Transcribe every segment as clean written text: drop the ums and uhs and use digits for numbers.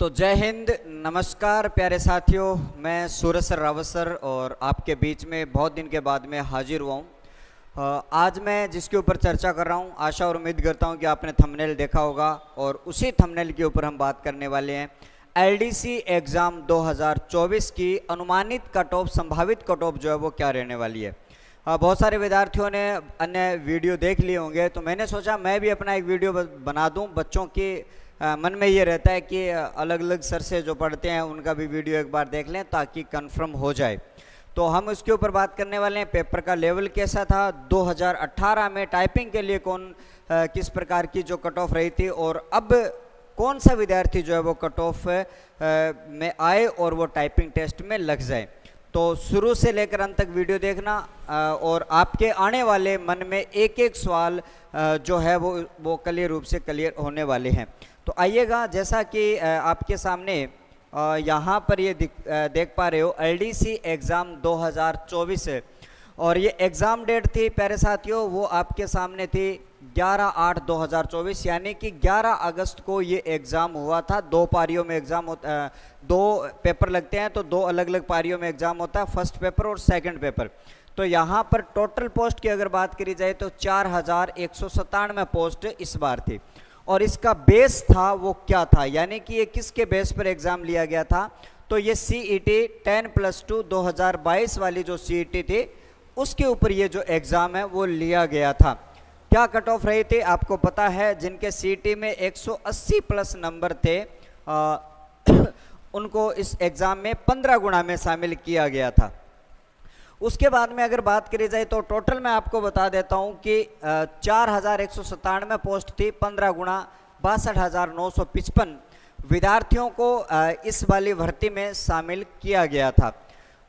तो जय हिंद, नमस्कार प्यारे साथियों। मैं सूरज सर रावत सर और आपके बीच में बहुत दिन के बाद में हाजिर हुआ हूँ। आज मैं जिसके ऊपर चर्चा कर रहा हूँ, आशा और उम्मीद करता हूँ कि आपने थंबनेल देखा होगा और उसी थंबनेल के ऊपर हम बात करने वाले हैं एलडीसी एग्ज़ाम 2024 की अनुमानित कट ऑफ, संभावित कट ऑफ जो है वो क्या रहने वाली है। बहुत सारे विद्यार्थियों ने अन्य वीडियो देख लिए होंगे, तो मैंने सोचा मैं भी अपना एक वीडियो बना दूं। बच्चों के मन में ये रहता है कि अलग अलग सर से जो पढ़ते हैं उनका भी वीडियो एक बार देख लें ताकि कंफर्म हो जाए। तो हम उसके ऊपर बात करने वाले हैं। पेपर का लेवल कैसा था, 2018 में टाइपिंग के लिए किस प्रकार की जो कट ऑफ रही थी और अब कौन सा विद्यार्थी जो है वो कट ऑफ में आए और वो टाइपिंग टेस्ट में लग जाए। तो शुरू से लेकर अंत तक वीडियो देखना और आपके आने वाले मन में एक एक सवाल जो है वो क्लियर रूप से क्लियर होने वाले हैं। तो आइएगा, जैसा कि आपके सामने यहाँ पर ये देख पा रहे हो, एलडीसी एग्ज़ाम 2024 है और ये एग्ज़ाम डेट थी प्यारे साथियों, वो आपके सामने थी 11/8/2024, यानी कि 11 अगस्त को ये एग्ज़ाम हुआ था। दो पारियों में एग्ज़ाम होता, दो पेपर लगते हैं तो दो अलग अलग पारियों में एग्ज़ाम होता है, फर्स्ट पेपर और सेकंड पेपर। तो यहाँ पर टोटल पोस्ट की अगर बात करी जाए तो 4197 पोस्ट इस बार थी और इसका बेस था वो क्या था, यानी कि ये किसके बेस पर एग्ज़ाम लिया गया था। तो ये सीईटी 10+2 2022 वाली जो सीईटी थी उसके ऊपर ये जो एग्ज़ाम है वो लिया गया था। क्या कट ऑफ रही थी आपको पता है, जिनके सीईटी में 180 प्लस नंबर थे उनको इस एग्ज़ाम में 15 गुना में शामिल किया गया था। उसके बाद में अगर बात करी जाए तो टोटल मैं आपको बता देता हूं कि 4197 पोस्ट थी, 15 गुना 62,955 विद्यार्थियों को इस वाली भर्ती में शामिल किया गया था।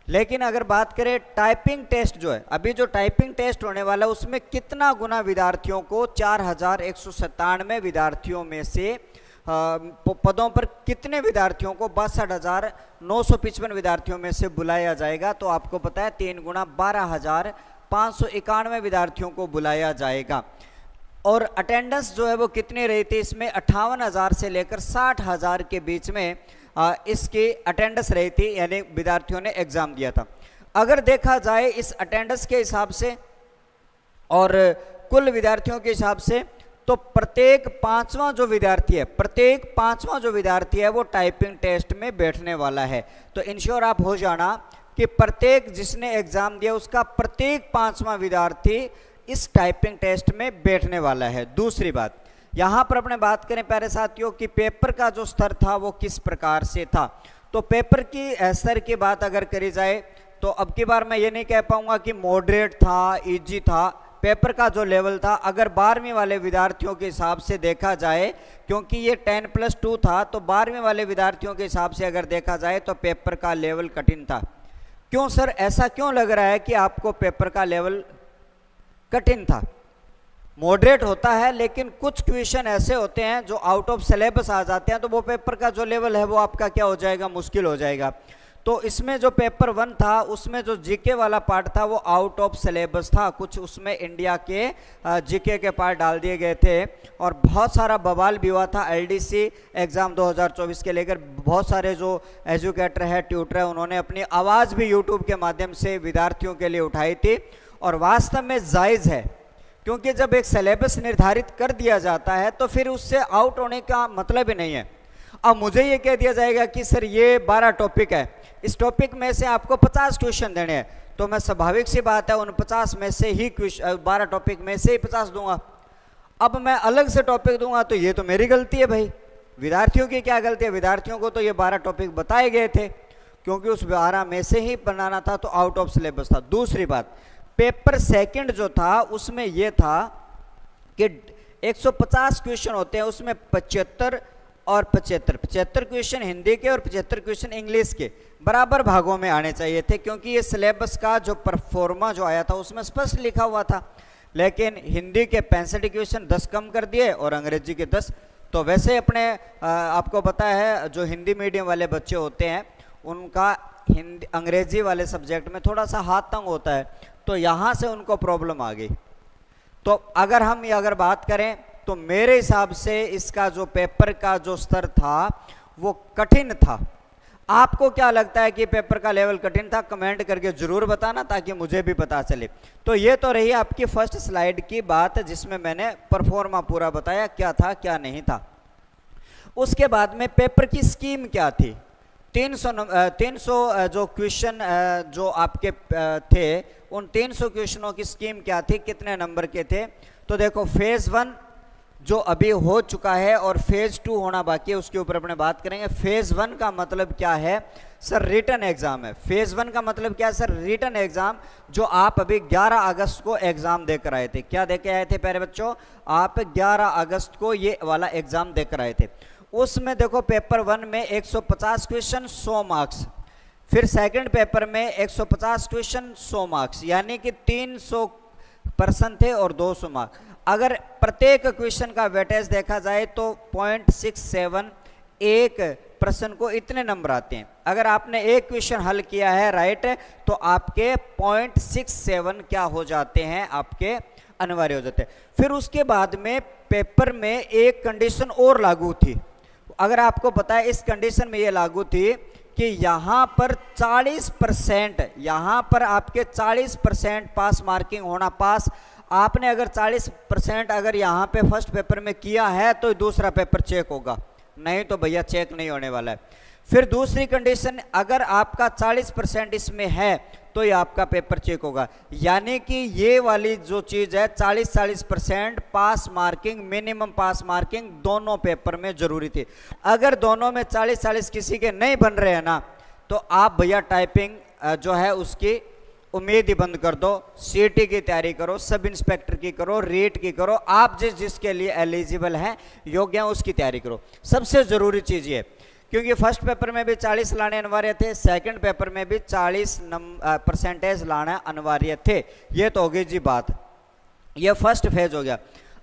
लेकिन अगर बात करें टाइपिंग टेस्ट जो है, अभी जो टाइपिंग टेस्ट होने वाला है उसमें कितना गुना विद्यार्थियों को, 4197 विद्यार्थियों में से पदों पर कितने विद्यार्थियों को 62,955 विद्यार्थियों में से बुलाया जाएगा। तो आपको पता है 3 गुना 12,591 विद्यार्थियों को बुलाया जाएगा। और अटेंडेंस जो है वो कितनी रही थी, इसमें 58,000 से लेकर 60,000 के बीच में इसकी अटेंडेंस रही थी, यानी विद्यार्थियों ने एग्ज़ाम दिया था। अगर देखा जाए इस अटेंडेंस के हिसाब से और कुल विद्यार्थियों के हिसाब से, तो प्रत्येक पांचवा जो विद्यार्थी है वो टाइपिंग टेस्ट में बैठने वाला है। तो इंश्योर आप हो जाना कि प्रत्येक जिसने एग्ज़ाम दिया उसका प्रत्येक पांचवा विद्यार्थी इस टाइपिंग टेस्ट में बैठने वाला है। दूसरी बात, यहाँ पर अपने बात करें प्यारे साथियों कि पेपर का जो स्तर था वो किस प्रकार से था। तो पेपर की स्तर की बात अगर करी जाए तो अब की बार मैं ये नहीं कह पाऊँगा कि मॉडरेट था, ईजी था। पेपर का जो लेवल था, अगर 12वीं वाले विद्यार्थियों के हिसाब से देखा जाए, क्योंकि ये 10+2 था, तो 12वीं वाले विद्यार्थियों के हिसाब से अगर देखा जाए तो पेपर का लेवल कठिन था। क्यों सर, ऐसा क्यों लग रहा है कि आपको पेपर का लेवल कठिन था? मॉडरेट होता है, लेकिन कुछ क्वेश्चन ऐसे होते हैं जो आउट ऑफ सिलेबस आ जाते हैं, तो वो पेपर का जो लेवल है वो आपका क्या हो जाएगा, मुश्किल हो जाएगा। तो इसमें जो पेपर 1 था उसमें जो जीके वाला पार्ट था वो आउट ऑफ सिलेबस था, कुछ उसमें इंडिया के जीके के पार्ट डाल दिए गए थे और बहुत सारा बवाल भी हुआ था एलडीसी एग्ज़ाम 2024 के लेकर। बहुत सारे जो एजुकेटर है, ट्यूटर है, उन्होंने अपनी आवाज़ भी यूट्यूब के माध्यम से विद्यार्थियों के लिए उठाई थी और वास्तव में जायज़ है, क्योंकि जब एक सिलेबस निर्धारित कर दिया जाता है तो फिर उससे आउट होने का मतलब ही नहीं है। अब मुझे ये कह दिया जाएगा कि सर ये 12 टॉपिक है, इस टॉपिक में से आपको 50 क्वेश्चन देने हैं, तो मैं स्वाभाविक सी बात है उन 50 में से ही 12 टॉपिक में से ही 50 दूंगा। अब मैं अलग से टॉपिक दूंगा तो ये तो मेरी गलती है भाई। विद्यार्थियों की क्या गलती है? विद्यार्थियों को तो ये 12 टॉपिक बताए गए थे, क्योंकि उस 12 में से ही बनाना था, तो आउट ऑफ सिलेबस था। दूसरी बात, पेपर सेकंड जो था उसमें यह था कि 150 क्वेश्चन होते हैं, उसमें 75 और 75 क्वेश्चन हिंदी के और 75 क्वेश्चन इंग्लिश के बराबर भागों में आने चाहिए थे, क्योंकि ये सिलेबस का जो परफॉर्मा जो आया था उसमें स्पष्ट लिखा हुआ था। लेकिन हिंदी के 65 क्वेश्चन 10 कम कर दिए और अंग्रेजी के 10। तो वैसे अपने आपको पता है जो हिंदी मीडियम वाले बच्चे होते हैं उनका हिंदी अंग्रेजी वाले सब्जेक्ट में थोड़ा सा हाथ तंग होता है, तो यहाँ से उनको प्रॉब्लम आ गई। तो अगर बात करें तो मेरे हिसाब से इसका जो पेपर का जो स्तर था वो कठिन था। आपको क्या लगता है कि पेपर का लेवल कठिन था? कमेंट करके जरूर बताना ताकि मुझे भी पता चले। तो ये तो रही आपकी फर्स्ट स्लाइड की बात जिसमें मैंने परफॉर्मा पूरा बताया क्या था क्या नहीं था। उसके बाद में पेपर की स्कीम क्या थी? 300 जो क्वेश्चन जो आपके थे उन 300 क्वेश्चनों की स्कीम क्या थी, कितने नंबर के थे? तो देखो फेज 1 जो अभी हो चुका है और फेज 2 होना बाकी है, उसके ऊपर अपने बात करेंगे। फेज 1 का मतलब क्या है सर? रिटन एग्जाम है। फेज 1 का मतलब क्या है सर? रिटन एग्जाम, जो आप अभी 11 अगस्त को एग्जाम देकर आए थे। क्या देकर आए थे प्यारे बच्चों? आप 11 अगस्त को ये वाला एग्जाम देकर आए थे। उसमें देखो पेपर 1 में 150 क्वेश्चन 100 मार्क्स, फिर सेकंड पेपर में 150 क्वेश्चन 100 मार्क्स, यानी कि 300 पर्सन थे और 200 मार्क्स। अगर प्रत्येक क्वेश्चन का वेटेज देखा जाए तो 0.67 एक प्रश्न को इतने नंबर आते हैं। अगर आपने एक क्वेश्चन हल किया है राइट तो आपके 0.67 क्या हो जाते हैं? आपके अनिवार्य हो जाते हैं। फिर उसके बाद में पेपर में एक कंडीशन और लागू थी। अगर आपको पता है इस कंडीशन में ये लागू थी कि यहाँ पर 40%, यहाँ पर आपके 40% पास मार्किंग होना। पास आपने अगर 40% अगर यहाँ पे फर्स्ट पेपर में किया है तो दूसरा पेपर चेक होगा, नहीं तो भैया चेक नहीं होने वाला है। फिर दूसरी कंडीशन, अगर आपका 40% इसमें है तो ये आपका पेपर चेक होगा। यानी कि ये वाली जो चीज़ है 40% पास मार्किंग, मिनिमम पास मार्किंग दोनों पेपर में जरूरी थी। अगर दोनों में 40 किसी के नहीं बन रहे हैं ना तो आप भैया टाइपिंग जो है उसकी उम्मीद ही बंद कर दो। सीटी की तैयारी करो, सब इंस्पेक्टर की करो, रीट की करो, आप जिसके लिए एलिजिबल हैं, योग्य हैं, उसकी तैयारी करो। सबसे ज़रूरी चीज़ ये, क्योंकि फर्स्ट पेपर में भी 40 लाने अनिवार्य थे, सेकंड पेपर में भी 40% लाना अनिवार्य थे। ये तो हो गई जी बात, ये फर्स्ट फेज हो गया।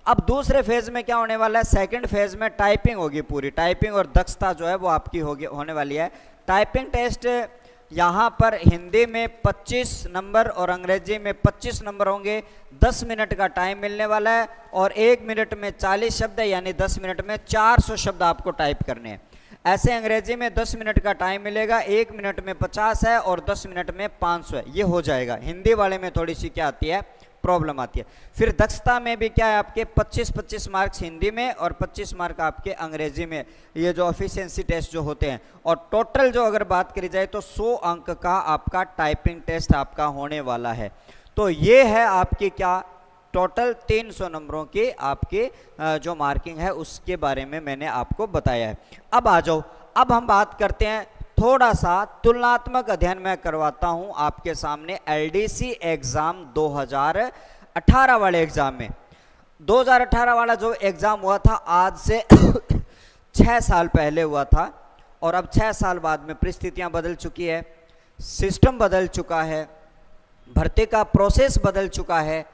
अब दूसरे फेज में क्या होने वाला है? सेकंड फेज में टाइपिंग होगी पूरी, टाइपिंग और दक्षता जो है वो आपकी होने वाली है। टाइपिंग टेस्ट यहाँ पर हिंदी में 25 नंबर और अंग्रेजी में 25 नंबर होंगे। 10 मिनट का टाइम मिलने वाला है और 1 मिनट में 40 शब्द है, यानी 10 मिनट में 400 शब्द आपको टाइप करने हैं। ऐसे अंग्रेजी में 10 मिनट का टाइम मिलेगा, 1 मिनट में 50 है और 10 मिनट में 500 है, ये हो जाएगा। हिंदी वाले में थोड़ी सी क्या आती है? प्रॉब्लम आती है। फिर दक्षता में भी क्या है आपके 25 मार्क्स हिंदी में और 25 मार्क आपके अंग्रेजी में, ये जो एफिशिएंसी टेस्ट जो होते हैं। और टोटल जो अगर बात करी जाए तो 100 अंक का आपका टाइपिंग टेस्ट आपका होने वाला है। तो ये है आपकी क्या टोटल 300 नंबरों की आपकी जो मार्किंग है उसके बारे में मैंने आपको बताया है। अब आ जाओ, अब हम बात करते हैं थोड़ा सा तुलनात्मक अध्ययन मैं करवाता हूं आपके सामने एलडीसी एग्जाम 2018 वाले एग्जाम में। 2018 वाला जो एग्जाम हुआ था आज से 6 साल पहले हुआ था और अब 6 साल बाद में परिस्थितियां बदल चुकी है, सिस्टम बदल चुका है, भर्ती का प्रोसेस बदल चुका है।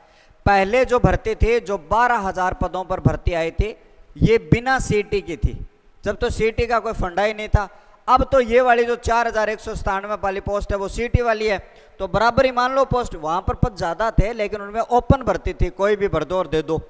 पहले जो भर्ती थी, जो 12,000 पदों पर भर्ती आई थी, ये बिना सीटी की थी, जब तो सीटी का कोई फंडा ही नहीं था। अब तो ये वाली जो 4,197 वाली पोस्ट है वो सीटी वाली है, तो बराबर ही मान लो पोस्ट। वहां पर पद ज्यादा थे लेकिन उनमें ओपन भर्ती थी, कोई भी भर दो और दे दो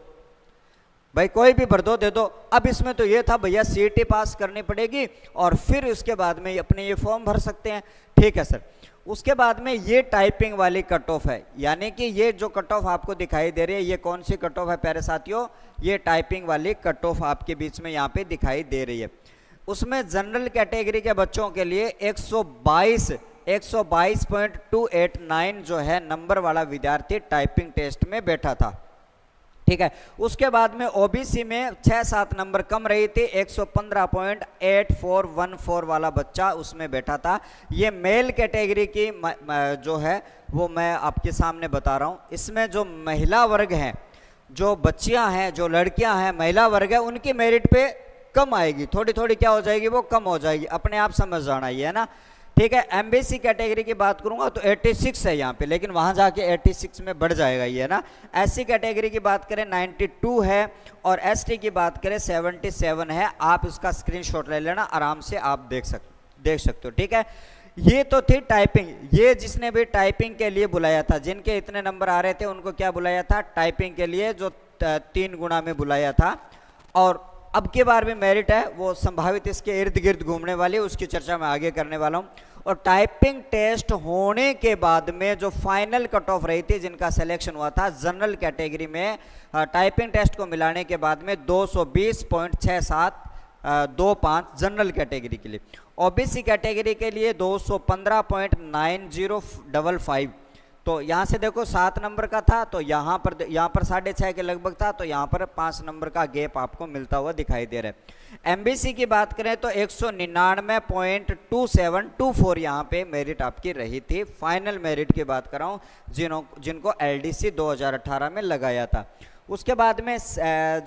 भाई, कोई भी भर दो दे दो। अब इसमें तो ये था भैया सीटी पास करनी पड़ेगी और फिर उसके बाद में अपने ये फॉर्म भर सकते हैं। ठीक है सर। उसके बाद में ये टाइपिंग वाली कट ऑफ है, यानी कि ये जो कट ऑफ आपको दिखाई दे रही है, ये कौन सी कट ऑफ है प्यारे साथियों? ये टाइपिंग वाली कट ऑफ आपके बीच में यहाँ पे दिखाई दे रही है। उसमें जनरल कैटेगरी के बच्चों के लिए 122.289 जो है नंबर वाला विद्यार्थी टाइपिंग टेस्ट में बैठा था। ठीक है। उसके बाद में ओबीसी में 6-7 नंबर कम रही थी, 115.8414 वाला बच्चा उसमें बैठा था। ये मेल कैटेगरी की जो है वो मैं आपके सामने बता रहा हूँ। इसमें जो महिला वर्ग हैं, जो बच्चियां हैं, जो लड़कियां हैं, महिला वर्ग है, उनकी मेरिट पे कम आएगी, थोड़ी थोड़ी क्या हो जाएगी, वो कम हो जाएगी, अपने आप समझ जाना ये है ना। ठीक है। एमबीसी कैटेगरी की बात करूंगा तो 86 है यहाँ पे, लेकिन वहां जाके 86 में बढ़ जाएगा ये ना। एससी कैटेगरी की बात करें 92 है और एसटी की बात करें 77 है। आप इसका स्क्रीनशॉट ले लेना, आराम से आप देख सकते हो। ठीक है। ये तो थी टाइपिंग। ये जिसने भी टाइपिंग के लिए बुलाया था, जिनके इतने नंबर आ रहे थे, उनको क्या बुलाया था? टाइपिंग के लिए, जो 3 गुना में बुलाया था। और अब की बार भी मेरिट है वो संभावित इसके इर्द गिर्द घूमने वाली है, उसकी चर्चा मैं आगे करने वाला हूँ। और टाइपिंग टेस्ट होने के बाद में जो फाइनल कट ऑफ रही थी, जिनका सिलेक्शन हुआ था जनरल कैटेगरी में, टाइपिंग टेस्ट को मिलाने के बाद में 220.6725 जनरल कैटेगरी के लिए, ओबीसी कैटेगरी के लिए 215.9055। तो यहाँ से देखो 7 नंबर का था, तो यहाँ पर 6.5 के लगभग था, तो यहाँ पर 5 नंबर का गैप आपको मिलता हुआ दिखाई दे रहा है। एमबीसी की बात करें तो 199.2724 यहाँ पे मेरिट आपकी रही थी। फाइनल मेरिट की बात कर रहा हूँ जिनको एलडीसी 2018 में लगाया था। उसके बाद में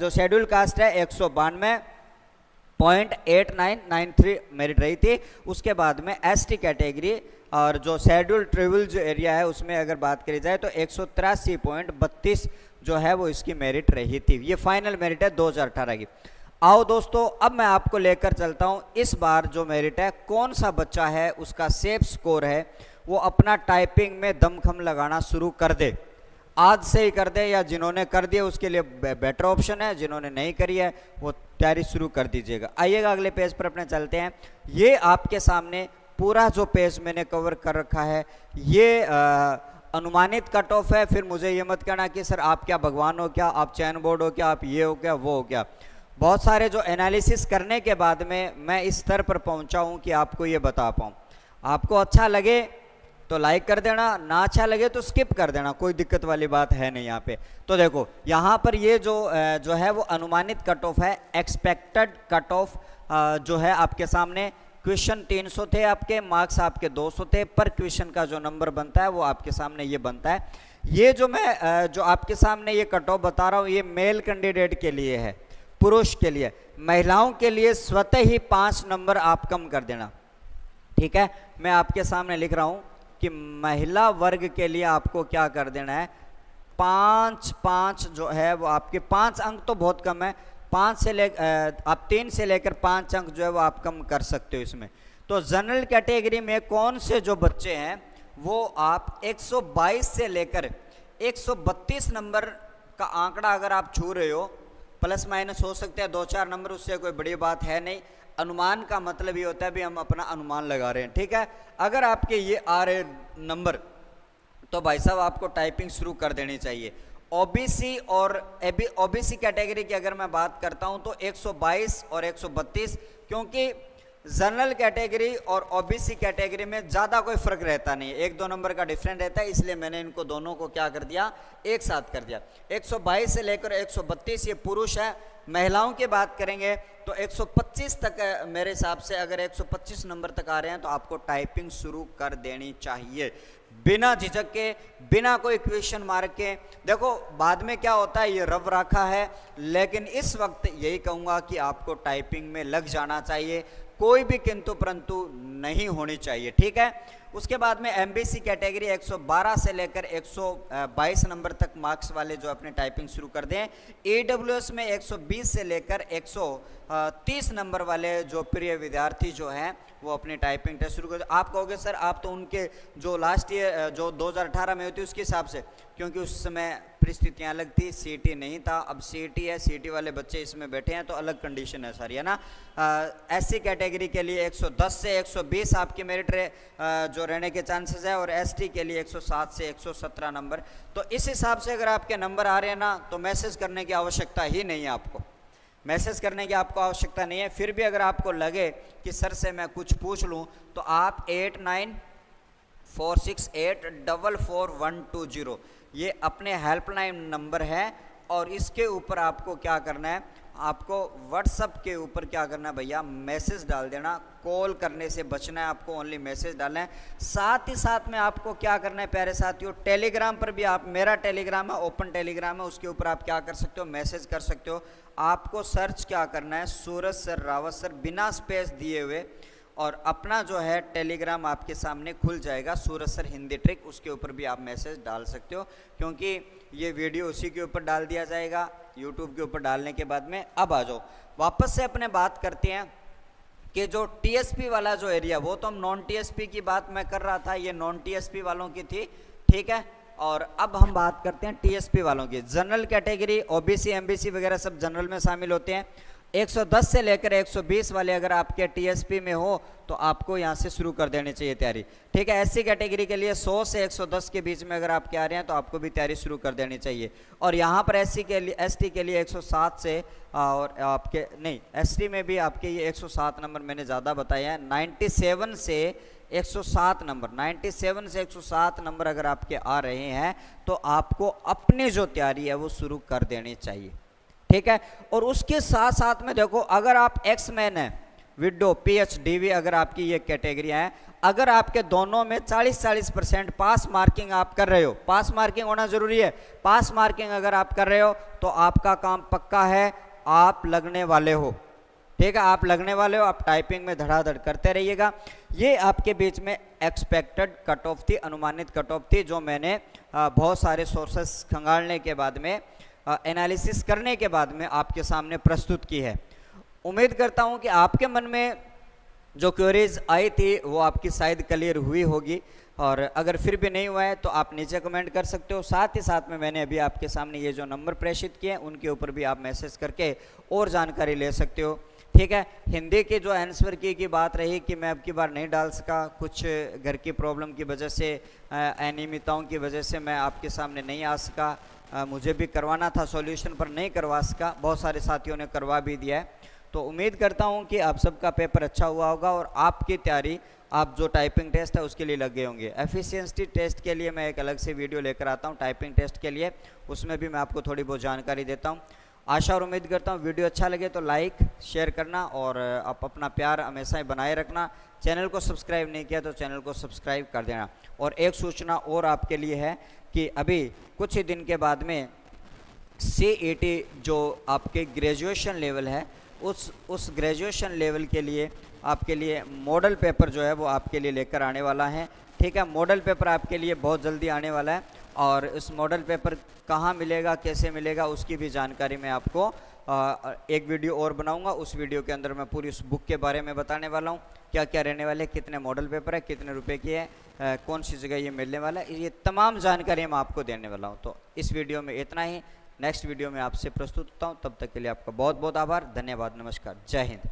जो शेड्यूल कास्ट है 192.8993 मेरिट रही थी। उसके बाद में एसटी कैटेगरी और जो शेड्यूल ट्राइबल जो एरिया है उसमें अगर बात करी जाए तो 183.32 जो है वो इसकी मेरिट रही थी। ये फाइनल मेरिट है 2018 की। आओ दोस्तों, अब मैं आपको लेकर चलता हूं इस बार जो मेरिट है, कौन सा बच्चा है उसका सेफ स्कोर है वो अपना टाइपिंग में दमखम लगाना शुरू कर दे, आज से ही कर दे, या जिन्होंने कर दिया उसके लिए बेटर ऑप्शन है, जिन्होंने नहीं करी है वो तैयारी शुरू कर दीजिएगा। आइएगा अगले पेज पर अपने चलते हैं। ये आपके सामने पूरा जो पेज मैंने कवर कर रखा है ये अनुमानित कट ऑफ है। फिर मुझे ये मत कहना कि सर आप क्या भगवान हो क्या, आप चैन बोर्ड हो क्या, आप ये हो क्या, वो हो क्या। बहुत सारे जो एनालिसिस करने के बाद में मैं इस स्तर पर पहुंचा हूं कि आपको ये बता पाऊं। आपको अच्छा लगे तो लाइक कर देना, ना अच्छा लगे तो स्किप कर देना, कोई दिक्कत वाली बात है नहीं यहाँ पे। तो देखो यहाँ पर ये जो है वो अनुमानित कट ऑफ है, एक्सपेक्टेड कट ऑफ जो है आपके सामने। क्वेश्चन 300 थे, आपके मार्क्स आपके 200 थे, पर क्वेश्चन का जो नंबर बनता है वो आपके सामने ये बनता है। ये जो मैं जो आपके सामने ये कट ऑफ बता रहा हूँ ये मेल कैंडिडेट के लिए है, पुरुष के लिए। महिलाओं के लिए स्वतः ही 5 नंबर आप कम कर देना, ठीक है। मैं आपके सामने लिख रहा हूँ कि महिला वर्ग के लिए आपको क्या कर देना है, 5 जो है वो आपके 5 अंक तो बहुत कम है, 5 से आप 3 से लेकर 5 अंक जो है वो आप कम कर सकते हो इसमें। तो जनरल कैटेगरी में कौन से जो बच्चे हैं वो आप 122 से लेकर 132 नंबर का आंकड़ा अगर आप छू रहे हो, प्लस माइनस हो सकते हैं 2-4 नंबर, उससे कोई बड़ी बात है नहीं। अनुमान का मतलब ये होता है भी हम अपना अनुमान लगा रहे हैं, ठीक है। अगर आपके ये आ रहे नंबर तो भाई साहब आपको टाइपिंग शुरू कर देनी चाहिए। ओबीसी और ओबीसी कैटेगरी की अगर मैं बात करता हूं तो 122 और 132, क्योंकि जनरल कैटेगरी और ओबीसी कैटेगरी में ज़्यादा कोई फ़र्क रहता नहीं है, 1-2 नंबर का डिफरेंट रहता है, इसलिए मैंने इनको दोनों को क्या कर दिया, एक साथ कर दिया। 122 से लेकर 132 ये पुरुष है। महिलाओं की बात करेंगे तो 125 तक मेरे हिसाब से, अगर 125 नंबर तक आ रहे हैं तो आपको टाइपिंग शुरू कर देनी चाहिए, बिना झिझक के, बिना कोई क्वेश्चन मार्क के। देखो बाद में क्या होता है, ये रव रखा है, लेकिन इस वक्त यही कहूँगा कि आपको टाइपिंग में लग जाना चाहिए, कोई भी किंतु परंतु नहीं होनी चाहिए, ठीक है। उसके बाद में एमबीसी कैटेगरी 112 से लेकर 122 नंबर तक मार्क्स वाले जो अपने टाइपिंग शुरू कर दें। ईडब्ल्यूएस में 120 से लेकर 130 नंबर वाले जो प्रिय विद्यार्थी जो हैं वो अपनी टाइपिंग टेस्ट शुरू कर दें। आप कहोगे सर आप तो उनके जो लास्ट ईयर जो 2018 में हुई थी उसके हिसाब से, क्योंकि उस समय परिस्थितियाँ अलग थी, सीटी नहीं था, अब सीटी है, सीटी वाले बच्चे इसमें बैठे हैं तो अलग कंडीशन है सारी, है ना। एससी कैटेगरी के लिए 110 से 120 आपकी मेरिट जो रहने के चांसेस है, और एसटी के लिए 107 से 117 नंबर। तो इस हिसाब से अगर आपके नंबर आ रहे हैं ना तो मैसेज करने की आवश्यकता ही नहीं है, आपको मैसेज करने की आपको आवश्यकता नहीं है। फिर भी अगर आपको लगे कि सर से मैं कुछ पूछ लूँ तो आप 8946844120 ये अपने हेल्पलाइन नंबर है, और इसके ऊपर आपको क्या करना है, आपको व्हाट्सएप के ऊपर क्या करना है भैया, मैसेज डाल देना। कॉल करने से बचना है, आपको ओनली मैसेज डालना है। साथ ही साथ में आपको क्या करना है प्यारे साथियों, टेलीग्राम पर भी आप, मेरा टेलीग्राम है, ओपन टेलीग्राम है, उसके ऊपर आप क्या कर सकते हो, मैसेज कर सकते हो। आपको सर्च क्या करना है, सूरज सर रावत सर, बिना स्पेस दिए हुए, और अपना जो है टेलीग्राम आपके सामने खुल जाएगा, सूरज सर हिंदी ट्रिक, उसके ऊपर भी आप मैसेज डाल सकते हो, क्योंकि ये वीडियो उसी के ऊपर डाल दिया जाएगा यूट्यूब के ऊपर डालने के बाद में। अब आ जाओ वापस से अपने बात करते हैं कि जो टीएसपी वाला जो एरिया, वो तो हम नॉन टीएसपी की बात मैं कर रहा था, ये नॉन टीएसपी वालों की थी, ठीक है। और अब हम बात करते हैं टीएसपी वालों की। जनरल कैटेगरी, ओबीसी, एमबीसी वगैरह सब जनरल में शामिल होते हैं। 110 से लेकर 120 वाले अगर आपके टीएसपी में हो तो आपको यहाँ से शुरू कर देनी चाहिए तैयारी। ठीक है, एससी कैटेगरी के लिए 100 से 110 के बीच में अगर आपके आ रहे हैं तो आपको भी तैयारी शुरू कर देनी चाहिए। और यहाँ पर एससी के लिए, एसटी के लिए 107 से और आपके नहीं, एसटी में भी आपके ये 107 नंबर मैंने ज़्यादा बताया है। 97 से 107 नंबर, 97 से 107 नंबर अगर आपके आ रहे हैं तो आपको अपनी जो तैयारी है वो शुरू कर देनी चाहिए। ठीक है, और उसके साथ साथ में देखो, अगर आप एक्समैन है, विडो, पीएचडीवी अगर आपकी ये कैटेगरियां हैं, अगर आपके दोनों में 40-40% पास मार्किंग आप कर रहे हो, पास मार्किंग होना जरूरी है, पास मार्किंग अगर आप कर रहे हो तो आपका काम पक्का है, आप लगने वाले हो। ठीक है, आप लगने वाले हो, आप टाइपिंग में धड़ाधड़ करते रहिएगा। ये आपके बीच में एक्सपेक्टेड कट ऑफ थी, अनुमानित कट ऑफ थी, जो मैंने बहुत सारे सोर्सेस खंगालने के बाद में, एनालिसिस करने के बाद में आपके सामने प्रस्तुत की है। उम्मीद करता हूं कि आपके मन में जो क्वेरीज आई थी वो आपकी शायद क्लियर हुई होगी, और अगर फिर भी नहीं हुआ है तो आप नीचे कमेंट कर सकते हो। साथ ही साथ में मैंने अभी आपके सामने ये जो नंबर प्रेषित किए हैं उनके ऊपर भी आप मैसेज करके और जानकारी ले सकते हो। ठीक है, हिंदी के जो आंसर की बात रही कि मैं अब की बार नहीं डाल सका, कुछ घर की प्रॉब्लम की वजह से, अनियमितताओं की वजह से मैं आपके सामने नहीं आ सका। मुझे भी करवाना था सॉल्यूशन पर नहीं करवा सका, बहुत सारे साथियों ने करवा भी दिया है। तो उम्मीद करता हूं कि आप सबका पेपर अच्छा हुआ होगा और आपकी तैयारी, आप जो टाइपिंग टेस्ट है उसके लिए लगे होंगे। एफिशिएंसी टेस्ट के लिए मैं एक अलग से वीडियो लेकर आता हूं, टाइपिंग टेस्ट के लिए, उसमें भी मैं आपको थोड़ी बहुत जानकारी देता हूं। आशा और उम्मीद करता हूं वीडियो अच्छा लगे तो लाइक शेयर करना और आप अपना प्यार हमेशा ही बनाए रखना। चैनल को सब्सक्राइब नहीं किया तो चैनल को सब्सक्राइब कर देना। और एक सूचना और आपके लिए है कि अभी कुछ ही दिन के बाद में CET जो आपके ग्रेजुएशन लेवल है, उस ग्रेजुएशन लेवल के लिए आपके लिए मॉडल पेपर जो है वो आपके लिए लेकर आने वाला है। ठीक है, मॉडल पेपर आपके लिए बहुत जल्दी आने वाला है, और इस मॉडल पेपर कहाँ मिलेगा, कैसे मिलेगा, उसकी भी जानकारी मैं आपको एक वीडियो और बनाऊंगा। उस वीडियो के अंदर मैं पूरी उस बुक के बारे में बताने वाला हूँ, क्या क्या रहने वाले, कितने मॉडल पेपर है, कितने रुपए की है, कौन सी जगह ये मिलने वाला है, ये तमाम जानकारी मैं आपको देने वाला हूँ। तो इस वीडियो में इतना ही, नेक्स्ट वीडियो में आपसे प्रस्तुत होता हूँ। तब तक के लिए आपका बहुत बहुत आभार, धन्यवाद, नमस्कार, जय हिंद।